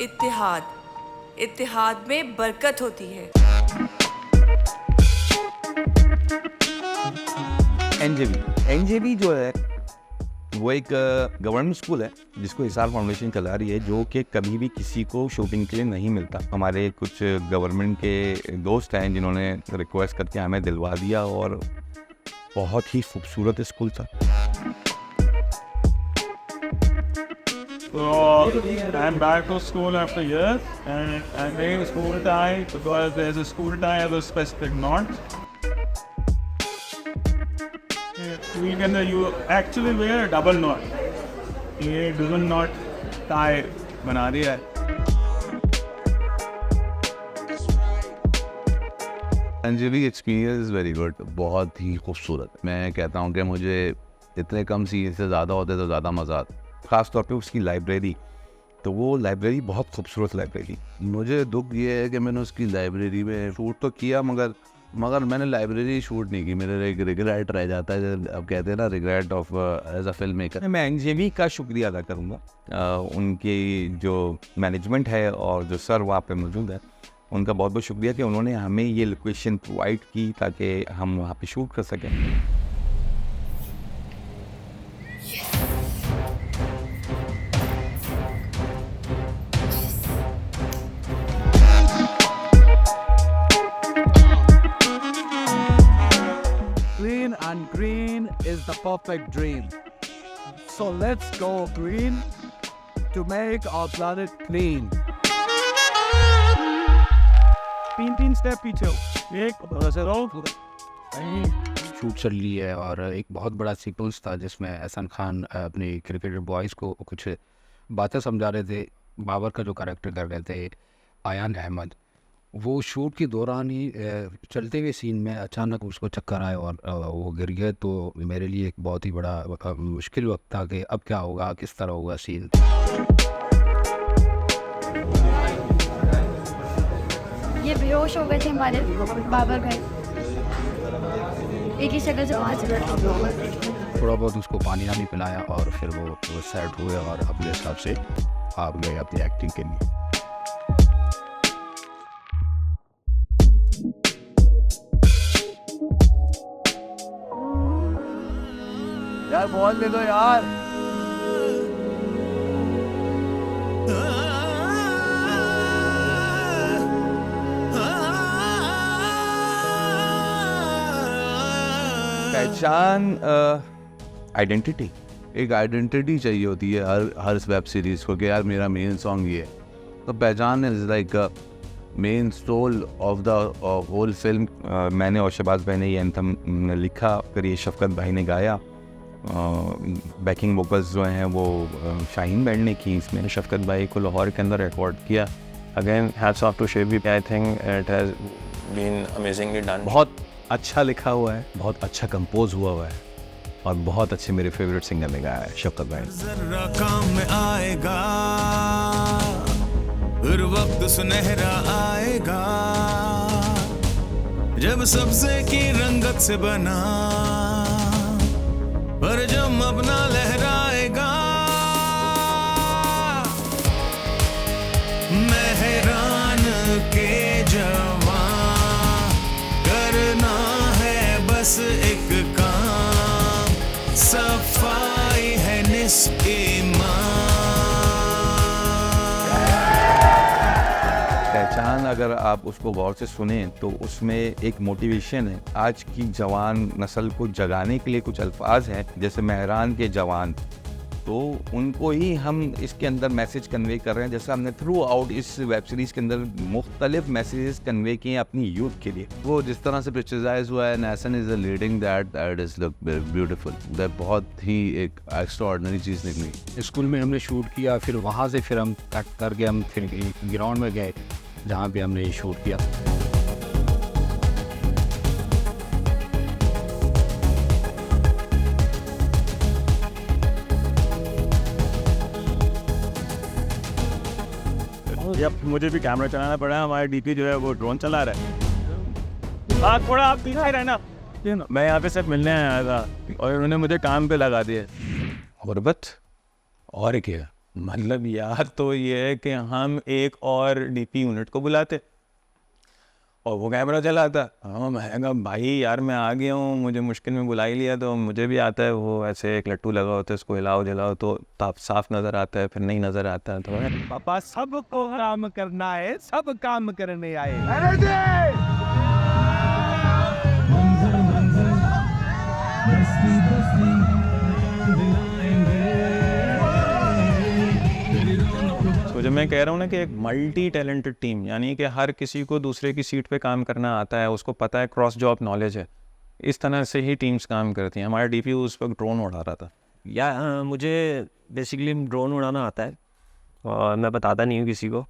इत्तेहाद, इत्तेहाद में बरकत होती है। एनजेबी जो है वो एक गवर्नमेंट स्कूल है जिसको हिसार फाउंडेशन चला रही है, जो कि कभी भी किसी को शूटिंग के लिए नहीं मिलता। हमारे कुछ गवर्नमेंट के दोस्त हैं जिन्होंने रिक्वेस्ट करके हमें दिलवा दिया और बहुत ही खूबसूरत स्कूल था। So I'm back to school after years, and I made school tie because there's a school tie of a specific knot. You actually wear a double knot. ये double knot tie बना दिया है। एनजेबी experience very good, बहुत ही खूबसूरत। मैं कहता हूँ कि मुझे इतने कम सीन से ज़्यादा होते तो ज़्यादा मज़ा आता। ख़ास तौर पे उसकी लाइब्रेरी, तो वो लाइब्रेरी बहुत खूबसूरत लाइब्रेरी। मुझे दुख ये है कि मैंने उसकी लाइब्रेरी में शूट तो किया मगर मैंने लाइब्रेरी शूट नहीं की। मेरे एक रिग्रेट रह जाता है, अब कहते हैं ना, regret of age a film maker. मैं एनजेबी का शुक्रिया अदा करूँगा, उनकी जो मैनेजमेंट है और जो सर वहाँ पे मौजूद है, उनका बहुत बहुत शुक्रिया कि उन्होंने हमें ये लोकेशन प्रोवाइड की ताकि हम वहाँ पे शूट कर सकें। Green and green is the perfect dream. So let's go green to make our planet clean. तीन स्टेप पीछे हो, एक शूट चल रही है और एक बहुत बड़ा सीक्वेंस था जिसमें एहसान खान अपने क्रिकेटर बॉयज़ को कुछ बातें समझा रहे थे। बाबर का जो कैरेक्टर कर रहे थे आयान अहमद, वो शूट के दौरान ही चलते हुए सीन में अचानक उसको चक्कर आए और वो गिर गए। तो मेरे लिए एक बहुत ही बड़ा मुश्किल वक्त था कि अब क्या होगा, किस तरह होगा सीन। ये बेहोश हो गए थे हमारे बाबर भाई, एक ही शक्ल से 5 मिनट। थोड़ा बहुत उसको पानी वानी पिलाया और फिर वो सेट हुए और अपने हिसाब से आप गए अपनी एक्टिंग के लिए। यार बॉल दे दो यार। पहचान, आइडेंटिटी, एक आइडेंटिटी चाहिए होती है हर वेब सीरीज़ को कि यार मेरा मेन सॉन्ग ये है। तो पहचान is like main soul of the whole film. मैंने और शहबाज भाई ने ये एंथम लिखा, फिर ये शफकत भाई ने गाया। बैकिंग वोकल्स जो हैं वो शाहीन बैंड ने की। इसमें शफकत भाई को लाहौर के अंदर रिकॉर्ड किया। Again hats off to Shebi, I think it has been amazingly done. बहुत अच्छा लिखा हुआ है, बहुत अच्छा कंपोज हुआ है और बहुत अच्छे मेरे फेवरेट सिंगर ने गाया है, शफकत भाई। जरा काम में आएगा, फिर वक्त सुनहरा आएगा, जब सबसे की रंगत से बना पर जब अपना लहराएगा। मेहरान के जवान करना है बस एक काम, सफाई है निस्ईमान। पहचान अगर आप उसको गौर से सुने तो उसमें एक मोटिवेशन है। आज की जवान नस्ल को जगाने के लिए कुछ अल्फाज हैं, जैसे मेहरान के जवान, तो उनको ही हम इसके अंदर मैसेज कन्वे कर रहे हैं। जैसे हमने थ्रू आउट इस वेब सीरीज़ के अंदर मुख्तलिफ मैसेजेस कन्वे किए हैं अपनी यूथ के लिए। वो जिस तरह से पिक्चराइज हुआ है, एहसान is leading that is look beautiful. That बहुत ही एक एक्स्ट्राऑर्डिनरी चीज़ निकली। स्कूल में हमने शूट किया, फिर वहाँ से फिर हम कट करके हम फिर ग्राउंड में गए जहाँ पे हमने ये शूट किया। अब मुझे भी कैमरा चलाना पड़ा है। हमारा डीपी जो है वो ड्रोन चला रहा है। थोड़ा आप पीछे रहना, मैं यहाँ पे सिर्फ मिलने आया था और उन्होंने मुझे काम पे लगा दिया। गुरबत और क्या? मतलब यार तो ये है कि हम एक और डीपी यूनिट को बुलाते और वो कैमरा चलाता। हाँ मैं कहा भाई यार मैं आ गया हूँ, मुझे मुश्किल में बुला ही लिया तो मुझे भी आता है। वो ऐसे एक लट्टू लगा होता है, उसको हिलाओ जलाओ तो साफ नज़र आता है, फिर नहीं नज़र आता है। तो पापा सबको काम करना है, सब काम करने आए। तो जब मैं कह रहा हूँ ना कि एक मल्टी टैलेंटेड टीम, यानी कि हर किसी को दूसरे की सीट पे काम करना आता है, उसको पता है, क्रॉस जॉब नॉलेज है, इस तरह से ही टीम्स काम करती हैं। हमारा डीपी उस वक्त ड्रोन उड़ा रहा था। या मुझे बेसिकली ड्रोन उड़ाना आता है और मैं बताता नहीं हूँ किसी को,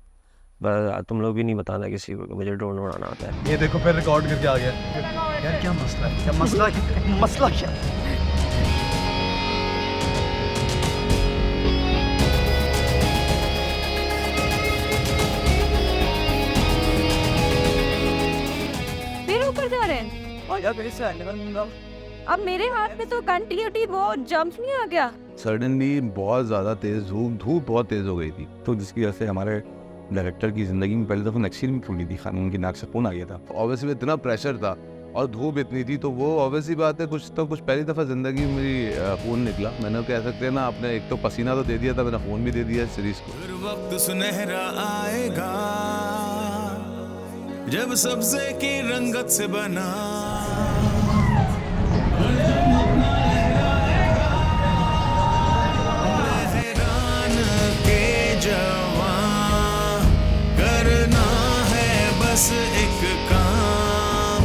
बस तुम लोग भी नहीं बताना किसी को कि मुझे ड्रोन उड़ाना आता है। ये देखो फिर रिकॉर्ड करके आ गया। यार क्या मसला है? क्या मसला क्या? फिर ऊपर जा रहे हैं। अब मेरे हाथ में तो कंटिन्यूटी वो जंप नहीं आ गया। सडनली बहुत ज़्यादा तेज़ धूप बहुत तेज़ हो गई थी, तो जिसकी वजह से हमारे डायरेक्टर की ज़िंदगी में पहले दफ़ा नक्सील में फूली थी, खानून की नाक से खून आ गया था। ऑब्वियसली इतना प्रेशर था और धूप इतनी थी, तो वो ऑब्वियसली बात है कुछ पहली दफ़ा ज़िंदगी में मेरी खून निकला। मैंने कह सकते हैं ना, आपने एक तो पसीना तो दे दिया था, मैंने खून भी दे दिया सीरीज को। फिर वक्त सुनहरा आएगा जब सब्ज़े की रंगत से बना लहरान के जवां, करना है बस एक काम,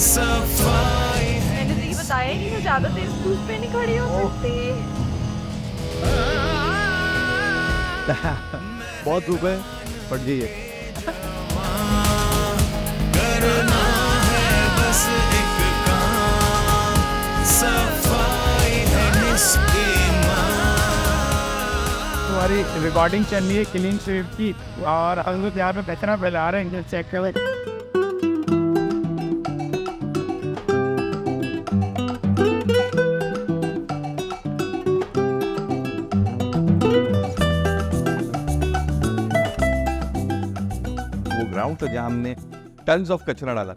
सफाई है। मैंने तो ये बताया कि मैं ज्यादा देर धूप पे नहीं खड़ी हो सकती। बहुत धूप है, पड़ जाइए। करना है बस एक काम, सफाई है निस्के हमारी रिकॉर्डिंग चल रही है क्लीन स्वीप की और हम लोग यहाँ पे बेचना फैला रहे हैं, चेक करें। वो ग्राउंड था जहाँ हमने टन्स ऑफ कचरा डाला,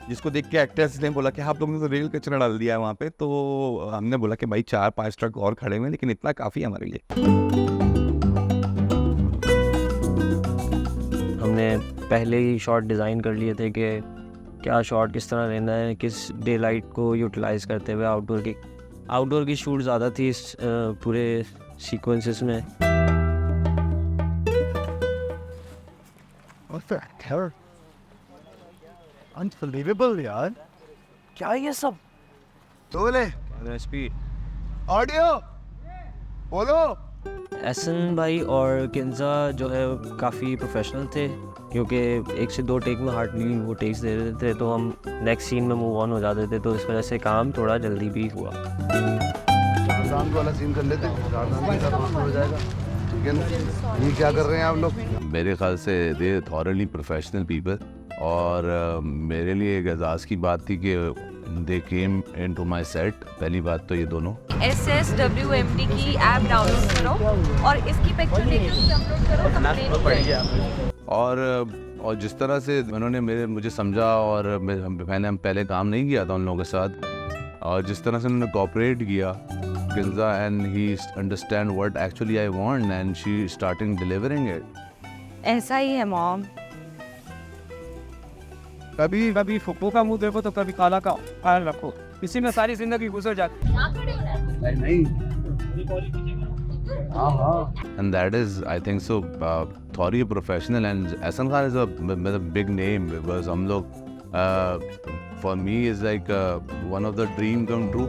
जिसको देख के एक्टर्स ने बोला कि आप लोगों ने तो रेल कचरा डाल दिया है वहाँ पे। तो हमने बोला कि भाई 4-5 ट्रक और खड़े हुए हैं, लेकिन इतना काफ़ी है हमारे लिए। हमने पहले ही शॉट डिज़ाइन कर लिए थे कि क्या शॉट किस तरह लेना है, किस डे लाइट को यूटिलाइज करते हुए। आउटडोर की शूट ज़्यादा थी इस पूरे सीक्वेंसेस में। अनबिलीवेबल यार, क्या ये सब? बोले स्पीड ऑडियो बोलो। एहसन भाई और किंजा जो है काफ़ी प्रोफेशनल थे, क्योंकि 1 से 2 टेक में हार्डली वो टेक्स दे रहे थे, तो हम नेक्स्ट सीन में मूव ऑन हो जाते थे, तो इस वजह से काम थोड़ा जल्दी भी हुआ। वाला सीन कर लेते हो जाएगा, ठीक है ना? ये क्या कर रहे हैं आप लोग? मेरे ख्याल से दे थॉरली प्रोफेशनल पीपल, और मेरे लिए एक एजाज़ की बात थी कि दे केम इनटू माय सेट। पहली बात तो ये दोनों SSWMD की ऐप डाउनलोड करो और इसकी पिक्चर लेके अपलोड करो, कंप्लेंट और जिस तरह से उन्होंने मुझे समझा, और मैंने पहले काम नहीं किया था उन लोगों के साथ, और जिस तरह से उन्होंने कोऑपरेट किया Kinza, and he understand what actually I want, and she starting delivering it. ऐसा ही है मॉम। कभी फुप्पो का मुंह देखो तो कभी काला का ख्याल रखो, इसी में सारी जिंदगी गुजर जाती है। And that is, I think so, thoroughly professional, and Ahsan Khan is a big name, because हम लोग for me is like one of the dream come true.